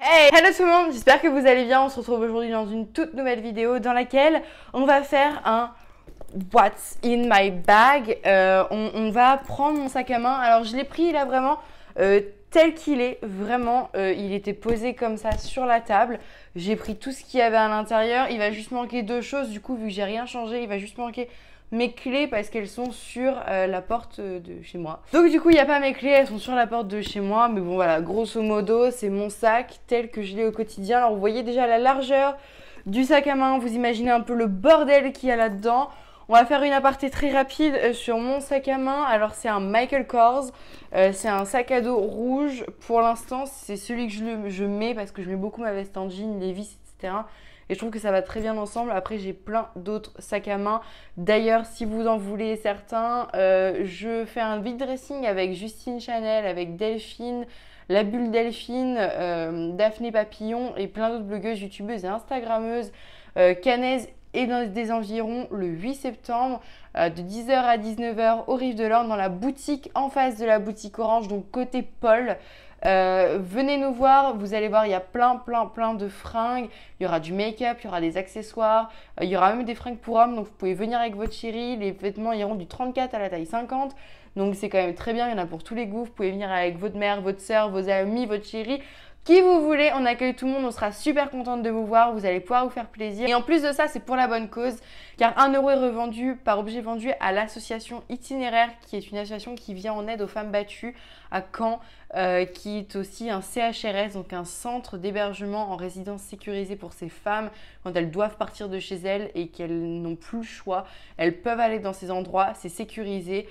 Hey, hello tout le monde, j'espère que vous allez bien. On se retrouve aujourd'hui dans une toute nouvelle vidéo dans laquelle on va faire un What's in my bag. On va prendre mon sac à main. Alors je l'ai pris là vraiment tel qu'il est, vraiment. Il était posé comme ça sur la table. J'ai pris tout ce qu'il y avait à l'intérieur. Il va juste manquer deux choses du coup vu que j'ai rien changé. Il va juste manquer mes clés parce qu'elles sont sur la porte de chez moi. Donc du coup il n'y a pas mes clés, elles sont sur la porte de chez moi. Mais bon voilà, grosso modo c'est mon sac tel que je l'ai au quotidien. Alors vous voyez déjà la largeur du sac à main, vous imaginez un peu le bordel qu'il y a là-dedans. On va faire une aparté très rapide sur mon sac à main. Alors c'est un Michael Kors, c'est un sac à dos rouge. Pour l'instant c'est celui que je mets parce que je mets beaucoup ma veste en jean, Levi's, etc. Et je trouve que ça va très bien ensemble. Après, j'ai plein d'autres sacs à main. D'ailleurs, si vous en voulez certains, je fais un vide dressing avec Justine Chanel, avec Delphine, La Bulle Delphine, Daphné Papillon et plein d'autres blogueuses, youtubeuses et instagrammeuses, canaises et dans des environs le 8 septembre de 10h à 19h au Rive de l'Orne dans la boutique en face de la boutique Orange, donc côté Paul. Venez nous voir, vous allez voir, il y a plein de fringues, il y aura du make-up, il y aura des accessoires, il y aura même des fringues pour hommes, donc vous pouvez venir avec votre chérie, les vêtements iront du 34 à la taille 50, donc c'est quand même très bien, il y en a pour tous les goûts, vous pouvez venir avec votre mère, votre soeur, vos amis, votre chérie, qui vous voulez, on accueille tout le monde, on sera super contente de vous voir, vous allez pouvoir vous faire plaisir. Et en plus de ça, c'est pour la bonne cause, car 1 € est revendu par objet vendu à l'association Itinéraire, qui est une association qui vient en aide aux femmes battues à Caen, qui est aussi un CHRS, donc un centre d'hébergement en résidence sécurisée pour ces femmes quand elles doivent partir de chez elles et qu'elles n'ont plus le choix. Elles peuvent aller dans ces endroits, c'est sécurisé.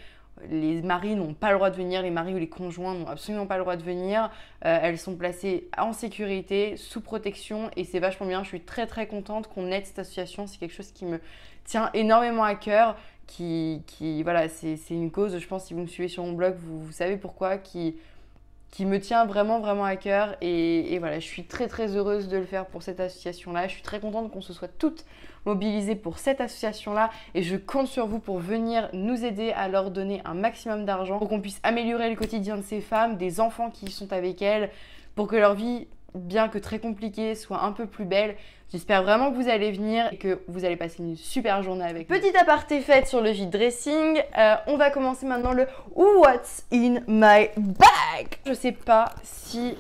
Les maris n'ont pas le droit de venir, les maris ou les conjoints n'ont absolument pas le droit de venir. Elles sont placées en sécurité, sous protection et c'est vachement bien. Je suis très contente qu'on aide cette association. C'est quelque chose qui me tient énormément à cœur. Voilà, c'est une cause, je pense, si vous me suivez sur mon blog, vous savez pourquoi, qui me tient vraiment à cœur et voilà, je suis très heureuse de le faire pour cette association-là. Je suis très contente qu'on se soit toutes mobilisées pour cette association-là et je compte sur vous pour venir nous aider à leur donner un maximum d'argent pour qu'on puisse améliorer le quotidien de ces femmes, des enfants qui sont avec elles, pour que leur vie, bien que très compliquée, soit un peu plus belle. J'espère vraiment que vous allez venir et que vous allez passer une super journée avec nous. Petite aparté faite sur le vide dressing, on va commencer maintenant le What's in my bag. Je sais pas si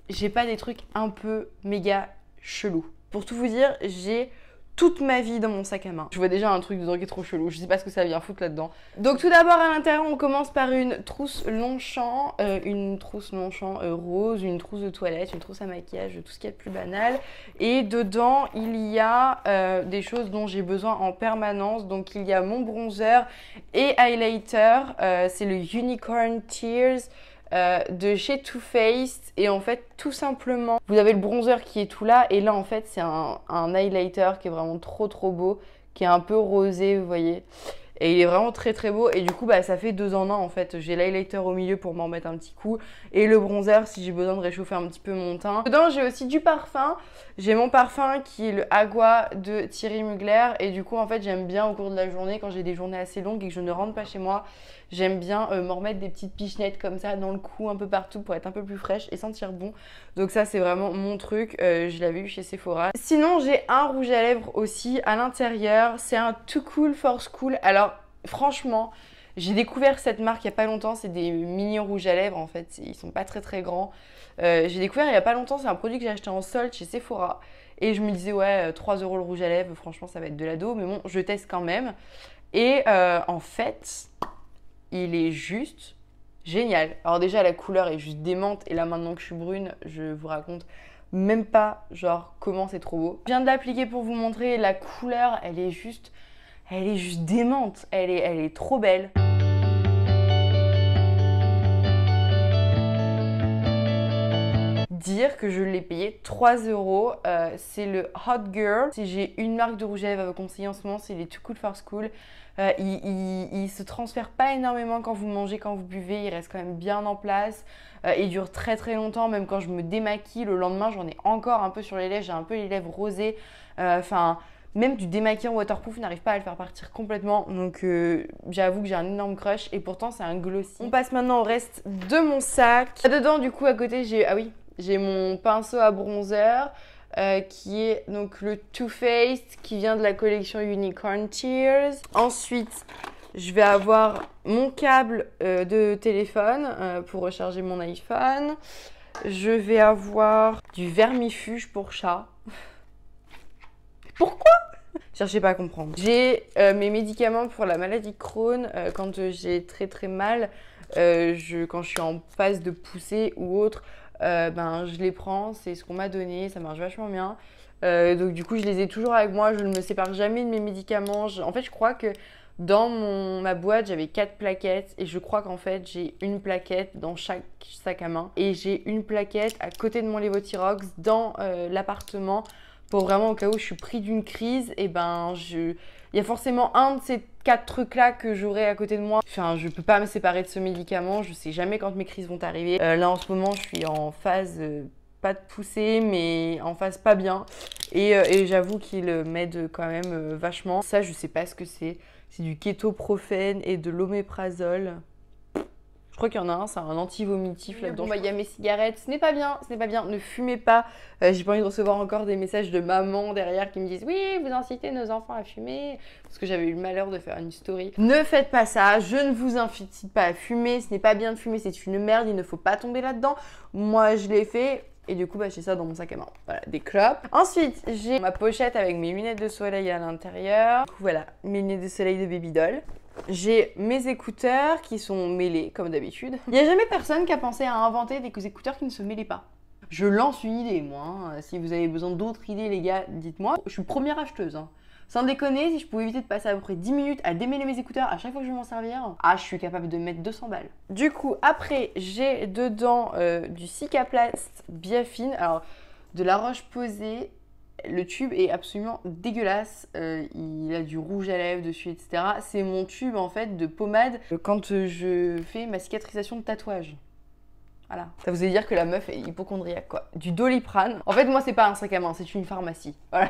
j'ai pas des trucs un peu méga chelous. Pour tout vous dire, j'ai toute ma vie dans mon sac à main. Je vois déjà un truc dedans qui est trop chelou, je sais pas ce que ça vient foutre là-dedans. Donc tout d'abord à l'intérieur, on commence par une trousse Longchamp, rose, une trousse de toilette, une trousse à maquillage, tout ce qu'il y a de plus banal. Et dedans, il y a des choses dont j'ai besoin en permanence. Donc il y a mon bronzer et highlighter, c'est le Unicorn Tears de chez Too Faced et en fait tout simplement vous avez le bronzer qui est tout là et là en fait c'est un highlighter qui est vraiment trop beau, qui est un peu rosé, vous voyez, et il est vraiment très beau et du coup bah ça fait 2 en 1 en fait. J'ai l'highlighter au milieu pour m'en mettre un petit coup et le bronzer si j'ai besoin de réchauffer un petit peu mon teint. Dedans j'ai aussi du parfum, j'ai mon parfum qui est le Agua de Thierry Mugler et du coup en fait j'aime bien au cours de la journée quand j'ai des journées assez longues et que je ne rentre pas chez moi, j'aime bien m'en remettre des petites pichenettes comme ça dans le cou un peu partout pour être un peu plus fraîche et sentir bon. Donc ça c'est vraiment mon truc, je l'avais eu chez Sephora. Sinon j'ai un rouge à lèvres aussi à l'intérieur, c'est un Too Cool for School. Alors franchement j'ai découvert cette marque il n'y a pas longtemps, c'est des mini rouges à lèvres en fait, ils sont pas très grands. J'ai découvert il n'y a pas longtemps, c'est un produit que j'ai acheté en solde chez Sephora et je me disais ouais 3 € le rouge à lèvres, franchement ça va être de l'ado, mais bon je teste quand même. Et en fait il est juste génial. Alors déjà la couleur est juste démente et là maintenant que je suis brune, je vous raconte même pas genre comment c'est trop beau. Je viens de l'appliquer pour vous montrer, la couleur elle est juste démente, elle est trop belle. Dire que je l'ai payé 3 €, c'est le Hot Girl. Si j'ai une marque de rouge à lèvres à vous conseiller en ce moment, c'est les Too Cool for School. Il se transfère pas énormément quand vous mangez, quand vous buvez, il reste quand même bien en place. Il dure très longtemps, même quand je me démaquille, le lendemain j'en ai encore un peu sur les lèvres, j'ai un peu les lèvres rosées. Même du démaquillant waterproof n'arrive pas à le faire partir complètement. Donc j'avoue que j'ai un énorme crush et pourtant c'est un glossy. On passe maintenant au reste de mon sac. Dedans du coup à côté j'ai... Ah oui, J'ai mon pinceau à bronzer qui est donc le Too Faced qui vient de la collection Unicorn Tears. Ensuite, je vais avoir mon câble de téléphone pour recharger mon iPhone. Je vais avoir du vermifuge pour chat. Pourquoi? Cherchez pas à comprendre. J'ai mes médicaments pour la maladie de Crohn quand j'ai très très mal. Quand je suis en phase de poussée ou autre, je les prends. C'est ce qu'on m'a donné. Ça marche vachement bien. Donc du coup, je les ai toujours avec moi. Je ne me sépare jamais de mes médicaments. En fait, je crois que dans ma boîte, j'avais 4 plaquettes. Et je crois qu'en fait, j'ai une plaquette dans chaque sac à main. Et j'ai une plaquette à côté de mon Levothyrox dans l'appartement. Pour vraiment, au cas où je suis pris d'une crise, et il y a forcément un de ces 4 trucs-là que j'aurai à côté de moi. Enfin, je peux pas me séparer de ce médicament. Je sais jamais quand mes crises vont arriver. Là, en ce moment, je suis en phase, pas de poussée, mais en phase pas bien. Et j'avoue qu'il m'aide quand même vachement. Ça, je sais pas ce que c'est. C'est du kétoprophène et de l'oméprazole. Je crois qu'il y en a un, c'est un anti-vomitif là-dedans. Bon, il y a mes cigarettes, ce n'est pas bien, ne fumez pas. J'ai pas envie de recevoir encore des messages de maman derrière qui me disent « Oui, vous incitez nos enfants à fumer », parce que j'avais eu le malheur de faire une story. Ne faites pas ça, je ne vous incite pas à fumer, ce n'est pas bien de fumer, c'est une merde, il ne faut pas tomber là-dedans. Moi, je l'ai fait. Et du coup, j'ai ça dans mon sac à main. Voilà, des clopes. Ensuite, j'ai ma pochette avec mes lunettes de soleil à l'intérieur. Du coup, voilà, mes lunettes de soleil de baby doll. J'ai mes écouteurs qui sont mêlés, comme d'habitude. Il n'y a jamais personne qui a pensé à inventer des écouteurs qui ne se mêlaient pas. Je lance une idée, moi. Hein. Si vous avez besoin d'autres idées, les gars, dites-moi. Je suis première acheteuse. Hein. Sans déconner, si je pouvais éviter de passer à peu près 10 minutes à démêler mes écouteurs à chaque fois que je vais m'en servir, je suis capable de mettre 200 balles. Du coup, après, j'ai dedans du Cicaplast Biafine. Alors, de la Roche-Posay. Le tube est absolument dégueulasse, il a du rouge à lèvres dessus, etc. C'est mon tube en fait de pommade quand je fais ma cicatrisation de tatouage. Voilà. Ça vous veut dire que la meuf est hypocondriaque quoi. Du Doliprane. En fait moi c'est pas un sac à main, c'est une pharmacie. Voilà,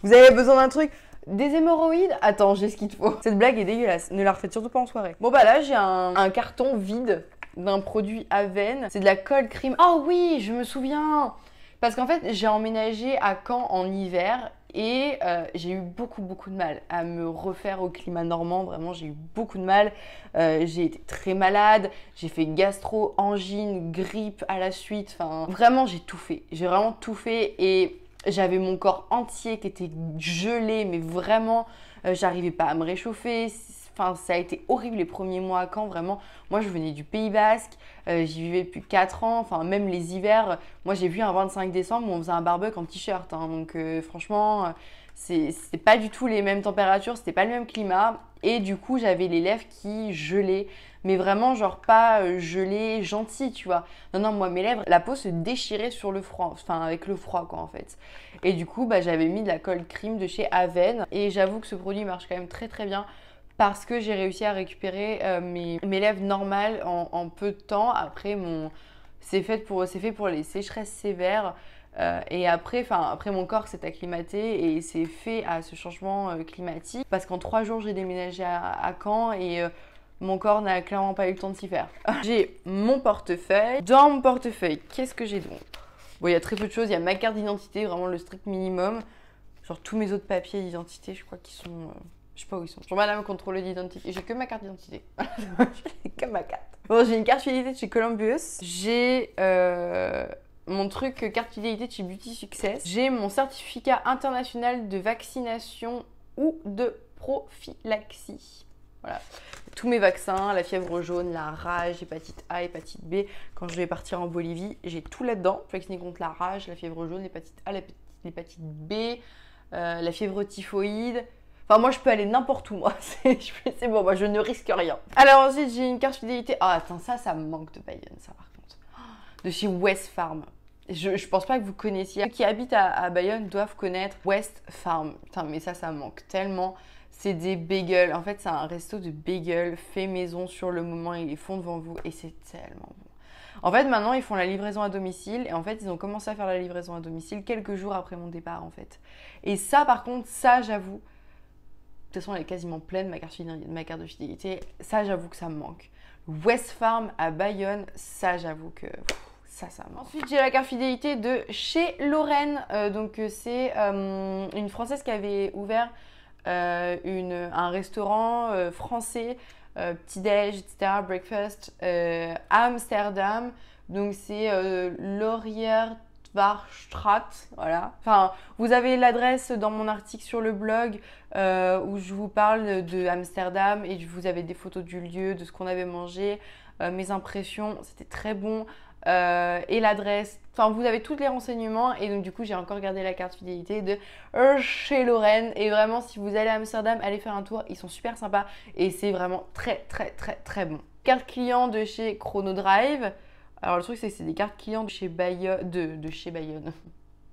vous avez besoin d'un truc. Des hémorroïdes? Attends, j'ai ce qu'il te faut. Cette blague est dégueulasse, ne la refaites surtout pas en soirée. Bon bah là j'ai un carton vide d'un produit Aven. C'est de la cold cream. Oh oui, je me souviens. Parce qu'en fait, j'ai emménagé à Caen en hiver et j'ai eu beaucoup de mal à me refaire au climat normand. Vraiment, j'ai eu beaucoup de mal. J'ai été très malade. J'ai fait gastro, angine, grippe à la suite. Enfin, vraiment, j'ai tout fait. J'ai vraiment tout fait et j'avais mon corps entier qui était gelé, mais vraiment, j'arrivais pas à me réchauffer. Enfin, ça a été horrible les premiers mois à Caen, vraiment. Moi, je venais du Pays Basque, j'y vivais depuis 4 ans. Enfin, même les hivers, moi, j'ai vu un 25 décembre où on faisait un barbecue en t-shirt. Hein. Donc, franchement, c'est pas du tout les mêmes températures, c'était pas le même climat. Et du coup, j'avais les lèvres qui gelaient. Mais vraiment, genre pas gelées, gentilles, tu vois. Non, moi, mes lèvres, la peau se déchirait sur le froid. Enfin, avec le froid, quoi, en fait. Et du coup, j'avais mis de la cold cream de chez Aven. Et j'avoue que ce produit marche quand même très bien. Parce que j'ai réussi à récupérer mes lèvres normales en peu de temps. Après, c'est fait pour les sécheresses sévères. Et après mon corps s'est acclimaté et c'est fait à ce changement climatique. Parce qu'en 3 jours, j'ai déménagé à Caen et mon corps n'a clairement pas eu le temps de s'y faire. J'ai mon portefeuille. Dans mon portefeuille, qu'est-ce que j'ai donc? Bon, il y a très peu de choses. Il y a ma carte d'identité, vraiment le strict minimum. Genre tous mes autres papiers d'identité, je crois qu'ils sont... Je sais pas où ils sont. Je remets à la contrôle d'identité. J'ai que ma carte d'identité. J'ai que ma carte. Bon, j'ai une carte fidélité de chez Columbus. J'ai mon truc carte fidélité de chez Beauty Success. J'ai mon certificat international de vaccination ou de prophylaxie. Voilà. Tous mes vaccins, la fièvre jaune, la rage, hépatite A, hépatite B. Quand je vais partir en Bolivie, j'ai tout là-dedans. Je suis vaccinée contre la rage, la fièvre jaune, l'hépatite A, l'hépatite B, la fièvre typhoïde. Enfin, moi, je peux aller n'importe où, moi. C'est bon, moi, je ne risque rien. Alors, ensuite, j'ai une carte fidélité. Ah, attends, ça me manque de Bayonne, ça, par contre. De chez West Farm. Je pense pas que vous connaissiez. Ceux qui habitent à Bayonne doivent connaître West Farm. Putain, mais ça me manque tellement. C'est des bagels. En fait, c'est un resto de bagels fait maison sur le moment. Ils les font devant vous et c'est tellement bon. En fait, maintenant, ils font la livraison à domicile. Et en fait, ils ont commencé à faire la livraison à domicile quelques jours après mon départ, en fait. Et ça, par contre, ça, j'avoue... De toute façon, elle est quasiment pleine, ma carte de fidélité. Ça, j'avoue que ça me manque. West Farm à Bayonne, ça, j'avoue que Ça marche. Ensuite, j'ai la carte fidélité de chez Lorraine. Donc, c'est une Française qui avait ouvert un restaurant français, petit-déj, etc., breakfast, à Amsterdam. Donc, c'est Lauriertwaardstraat, voilà. Enfin, vous avez l'adresse dans mon article sur le blog où je vous parle de Amsterdam et vous avez des photos du lieu, de ce qu'on avait mangé, mes impressions, c'était très bon. Et l'adresse, enfin vous avez tous les renseignements et donc du coup j'ai encore gardé la carte fidélité de chez Lorraine et vraiment si vous allez à Amsterdam, allez faire un tour, ils sont super sympas et c'est vraiment très bon. Carte client de chez Chronodrive. Alors le truc c'est que c'est des cartes clients de chez Bayonne, de chez Bayonne.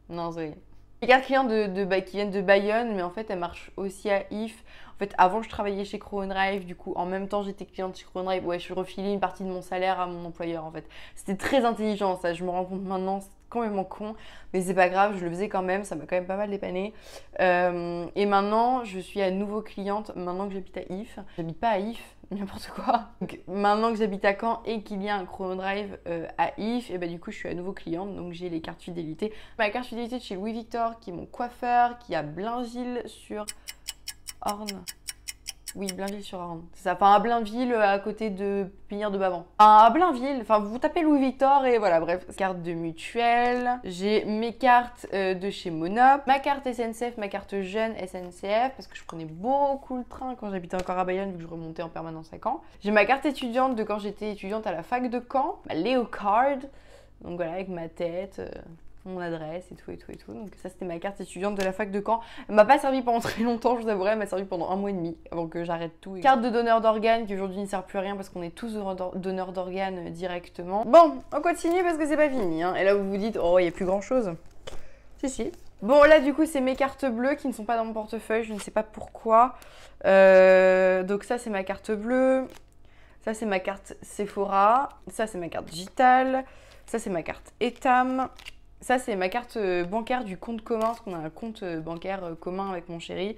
Non, c'est les cartes clients qui viennent de Bayonne, mais en fait elles marchent aussi à If. En fait, avant je travaillais chez Chronodrive, du coup en même temps j'étais cliente chez Chronodrive. Ouais, je refilais une partie de mon salaire à mon employeur en fait. C'était très intelligent ça, je me rends compte maintenant, c'est complètement con, mais c'est pas grave, je le faisais quand même, ça m'a quand même pas mal dépanné. Et maintenant je suis à nouveau cliente, maintenant que j'habite à If. J'habite pas à If, n'importe quoi. Donc, maintenant que j'habite à Caen et qu'il y a un Chronodrive à If, et bah du coup je suis à nouveau cliente, donc j'ai les cartes fidélité. Ma carte fidélité de chez Louis Vuitton, qui est mon coiffeur, qui a Blainville sur Orne. Oui, Blainville-sur-Orne. C'est ça. Enfin, à Blainville, à côté de Pinière de Bavent. Enfin, à Blainville. Enfin, vous tapez Louis Vuitton et voilà, bref. Carte de mutuelle. J'ai mes cartes de chez Monop. Ma carte SNCF, ma carte jeune SNCF, parce que je prenais beaucoup le train quand j'habitais encore à Bayonne, vu que je remontais en permanence à Caen. J'ai ma carte étudiante de quand j'étais étudiante à la fac de Caen. Ma Léo Card. Donc voilà, avec ma tête. Mon adresse et tout. Donc ça, c'était ma carte étudiante de la fac de Caen. Elle m'a pas servi pendant très longtemps, je vous avouerai, elle m'a servi pendant 1 mois et demi avant que j'arrête tout. Carte de donneur d'organes qui aujourd'hui ne sert plus à rien parce qu'on est tous donneurs d'organes directement. Bon, on continue parce que c'est pas fini. Hein. Et là, vous vous dites, oh, il n'y a plus grand chose. Si. Bon, là, du coup, c'est mes cartes bleues qui ne sont pas dans mon portefeuille, je ne sais pas pourquoi. Donc ça, c'est ma carte bleue. Ça, c'est ma carte Sephora. Ça, c'est ma carte digitale. Ça, c'est ma carte Etam. Ça, c'est ma carte bancaire du compte commun, parce qu'on a un compte bancaire commun avec mon chéri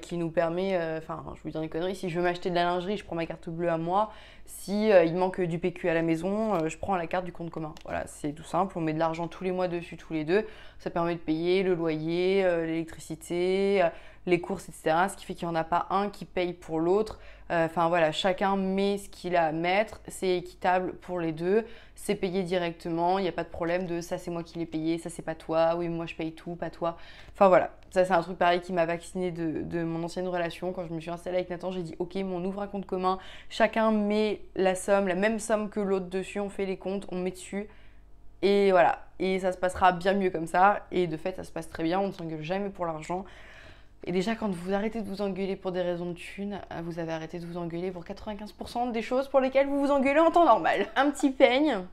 qui nous permet, enfin, je vous dis des conneries, si je veux m'acheter de la lingerie, je prends ma carte bleue à moi. Si il manque du PQ à la maison, je prends la carte du compte commun. Voilà, c'est tout simple, on met de l'argent tous les mois dessus, tous les deux. Ça permet de payer le loyer, l'électricité, les courses, etc. Ce qui fait qu'il n'y en a pas un qui paye pour l'autre. Enfin voilà, chacun met ce qu'il a à mettre, c'est équitable pour les deux, c'est payé directement, il n'y a pas de problème de ça c'est moi qui l'ai payé, ça c'est pas toi, oui moi je paye tout, pas toi. Enfin voilà, ça c'est un truc pareil qui m'a vacciné de mon ancienne relation. Quand je me suis installée avec Nathan, j'ai dit ok, on ouvre un compte commun, chacun met la somme, la même somme que l'autre dessus, on fait les comptes, on met dessus. Et voilà, et ça se passera bien mieux comme ça, et de fait ça se passe très bien, on ne s'engueule jamais pour l'argent. Et déjà, quand vous arrêtez de vous engueuler pour des raisons de thunes, vous avez arrêté de vous engueuler pour 95% des choses pour lesquelles vous vous engueulez en temps normal. Un petit peigne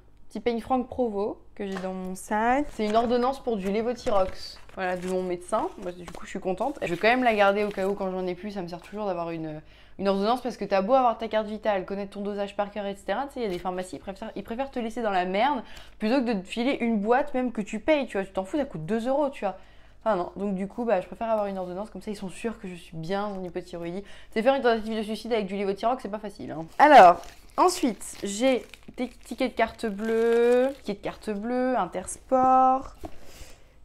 Franck Provost que j'ai dans mon sac. C'est une ordonnance pour du Levothyrox. Voilà, de mon médecin. Moi, du coup, je suis contente. Je vais quand même la garder au cas où quand j'en ai plus. Ça me sert toujours d'avoir une ordonnance parce que t'as beau avoir ta carte vitale, connaître ton dosage par cœur, etc. Tu sais, il y a des pharmacies, ils préfèrent te laisser dans la merde plutôt que de te filer une boîte même que tu payes, tu vois. Tu t'en fous, ça coûte 2 €, tu vois. Ah non, donc du coup, je préfère avoir une ordonnance, comme ça ils sont sûrs que je suis bien en hypothyroïdie. C'est faire une tentative de suicide avec du Levothyrox, c'est pas facile. Hein. Alors, ensuite, j'ai des tickets de carte bleue, Intersport.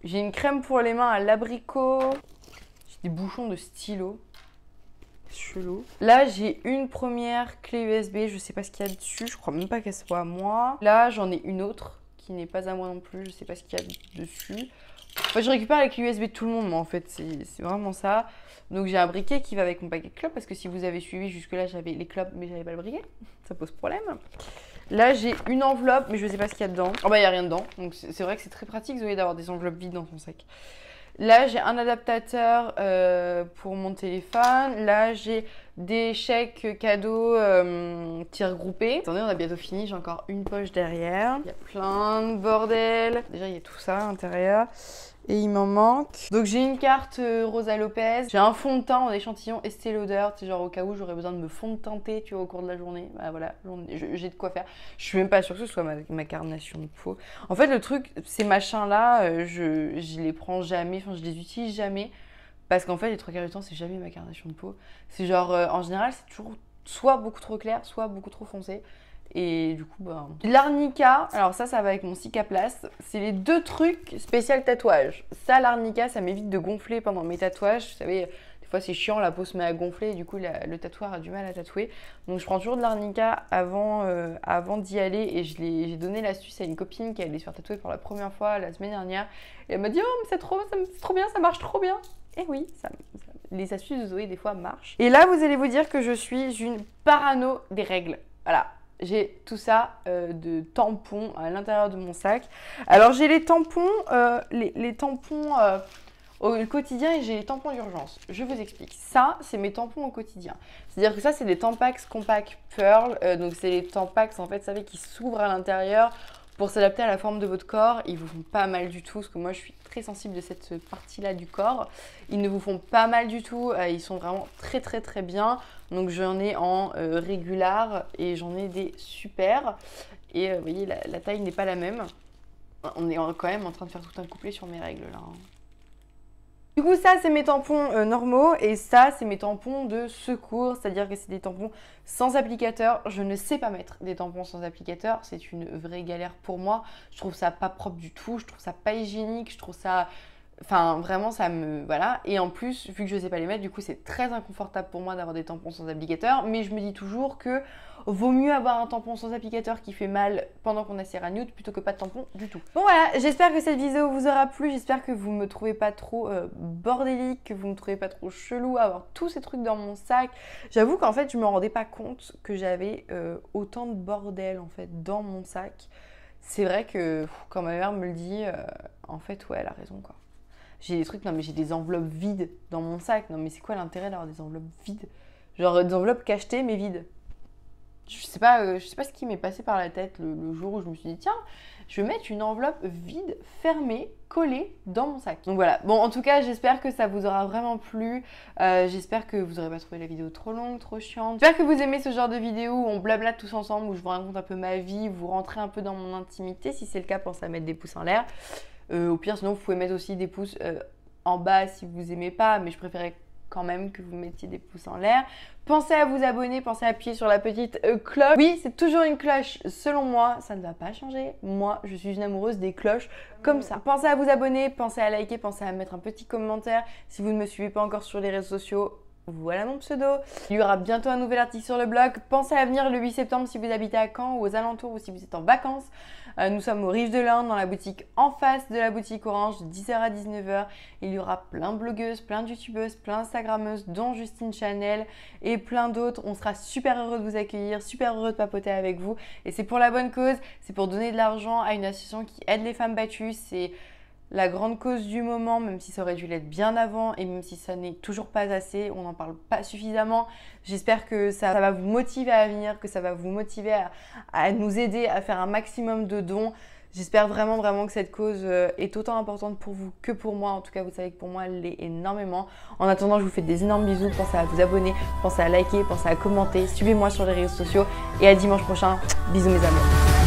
J'ai une crème pour les mains à l'abricot. J'ai des bouchons de stylo. Chelou. Là, j'ai une première clé USB, je sais pas ce qu'il y a dessus, je crois même pas qu'elle soit à moi. Là, j'en ai une autre qui n'est pas à moi non plus, je sais pas ce qu'il y a dessus. Enfin, je récupère les clés USB de tout le monde, mais en fait, c'est vraiment ça. Donc, j'ai un briquet qui va avec mon paquet de clopes, parce que si vous avez suivi jusque-là, j'avais les clopes, mais j'avais pas le briquet. Ça pose problème. Là, j'ai une enveloppe, mais je sais pas ce qu'il y a dedans. Oh, il y a rien dedans. Donc, c'est vrai que c'est très pratique, Zoé, d'avoir des enveloppes vides dans son sac. Là, j'ai un adaptateur pour mon téléphone. Là, j'ai des chèques cadeaux tir groupés. Attendez, on a bientôt fini. J'ai encore une poche derrière. Il y a plein de bordel. Déjà, il y a tout ça à l'intérieur. Et il m'en manque. Donc, j'ai une carte Rosa Lopez. J'ai un fond de teint en échantillon Estée Lauder. C'est genre au cas où j'aurais besoin de me fond de teinter, tu vois, au cours de la journée. Bah voilà, j'ai de quoi faire. Je suis même pas sûre que ce soit ma carnation de peau. En fait, le truc, ces machins-là, je les prends jamais. Enfin, je les utilise jamais. Parce qu'en fait, les 3 quarts du temps, c'est jamais ma carnation de peau. C'est genre, en général, c'est toujours soit beaucoup trop clair, soit beaucoup trop foncé. Et du coup, bah, l'arnica, alors ça va avec mon Cicaplast. C'est les deux trucs spécial tatouage. Ça, l'arnica, ça m'évite de gonfler pendant mes tatouages. Vous savez, des fois c'est chiant, la peau se met à gonfler et du coup le tatoueur a du mal à tatouer. Donc je prends toujours de l'arnica avant d'y aller et j'ai donné l'astuce à une copine qui allait se faire tatouer pour la première fois la semaine dernière. Et elle m'a dit « Oh, mais c'est trop bien, ça marche trop bien !» Et oui, les astuces de Zoé des fois marchent. Et là, vous allez vous dire que je suis une parano des règles. Voilà. J'ai tout ça de tampons à l'intérieur de mon sac. Alors j'ai les tampons, les tampons au quotidien et j'ai les tampons d'urgence. Je vous explique. Ça, c'est mes tampons au quotidien. C'est-à-dire que ça, c'est des Tampax Compact Pearl. Donc c'est les Tampax en fait, vous savez, qui s'ouvrent à l'intérieur pour s'adapter à la forme de votre corps. Ils vous font pas mal du tout, parce que moi je suis très sensible de cette partie-là du corps. Ils ne vous font pas mal du tout, ils sont vraiment très bien. Donc j'en ai en régular et j'en ai des super. Et vous voyez, la taille n'est pas la même. On est quand même en train de faire tout un couplet sur mes règles là. Du coup, ça, c'est mes tampons normaux et ça, c'est mes tampons de secours, c'est-à-dire que c'est des tampons sans applicateur. Je ne sais pas mettre des tampons sans applicateur, c'est une vraie galère pour moi. Je trouve ça pas propre du tout, je trouve ça pas hygiénique, je trouve ça... Enfin, vraiment, ça me... Voilà. Et en plus, vu que je ne sais pas les mettre, du coup, c'est très inconfortable pour moi d'avoir des tampons sans applicateur. Mais je me dis toujours que vaut mieux avoir un tampon sans applicateur qui fait mal pendant qu'on a ses ragnoutes plutôt que pas de tampon du tout. Bon, voilà. J'espère que cette vidéo vous aura plu. J'espère que vous me trouvez pas trop bordélique, que vous me trouvez pas trop chelou à avoir tous ces trucs dans mon sac. J'avoue qu'en fait, je me rendais pas compte que j'avais autant de bordel, en fait, dans mon sac. C'est vrai que quand ma mère me le dit, en fait, ouais, elle a raison, quoi. J'ai des trucs, non mais j'ai des enveloppes vides dans mon sac. Non mais c'est quoi l'intérêt d'avoir des enveloppes vides? Genre des enveloppes cachetées mais vides. Je sais pas ce qui m'est passé par la tête le jour où je me suis dit tiens, je vais mettre une enveloppe vide, fermée, collée dans mon sac. Donc voilà. Bon, en tout cas, j'espère que ça vous aura vraiment plu. J'espère que vous n'aurez pas trouvé la vidéo trop longue, trop chiante. J'espère que vous aimez ce genre de vidéo où on blablate tous ensemble, où je vous raconte un peu ma vie, vous rentrez un peu dans mon intimité. Si c'est le cas, pensez à mettre des pouces en l'air. Au pire, sinon, vous pouvez mettre aussi des pouces en bas si vous aimez pas, mais je préférais quand même que vous mettiez des pouces en l'air. Pensez à vous abonner, pensez à appuyer sur la petite cloche. Oui, c'est toujours une cloche, selon moi, ça ne va pas changer. Moi, je suis une amoureuse des cloches comme ça. Pensez à vous abonner, pensez à liker, pensez à mettre un petit commentaire. Si vous ne me suivez pas encore sur les réseaux sociaux, voilà mon pseudo. Il y aura bientôt un nouvel article sur le blog. Pensez à venir le 8 septembre si vous habitez à Caen ou aux alentours ou si vous êtes en vacances. Nous sommes aux Rives de l'Inde, dans la boutique en face de la boutique Orange, de 10h à 19h. Il y aura plein de blogueuses, plein de youtubeuses, plein d'instagrammeuses, dont Justine Chanel et plein d'autres. On sera super heureux de vous accueillir, super heureux de papoter avec vous. Et c'est pour la bonne cause, c'est pour donner de l'argent à une association qui aide les femmes battues. C'est la grande cause du moment, même si ça aurait dû l'être bien avant et même si ça n'est toujours pas assez, on n'en parle pas suffisamment. J'espère que ça va vous motiver à venir, que ça va vous motiver à nous aider à faire un maximum de dons. J'espère vraiment que cette cause est autant importante pour vous que pour moi. En tout cas, vous savez que pour moi, elle l'est énormément. En attendant, je vous fais des énormes bisous. Pensez à vous abonner, pensez à liker, pensez à commenter. Suivez-moi sur les réseaux sociaux et à dimanche prochain. Bisous mes amours.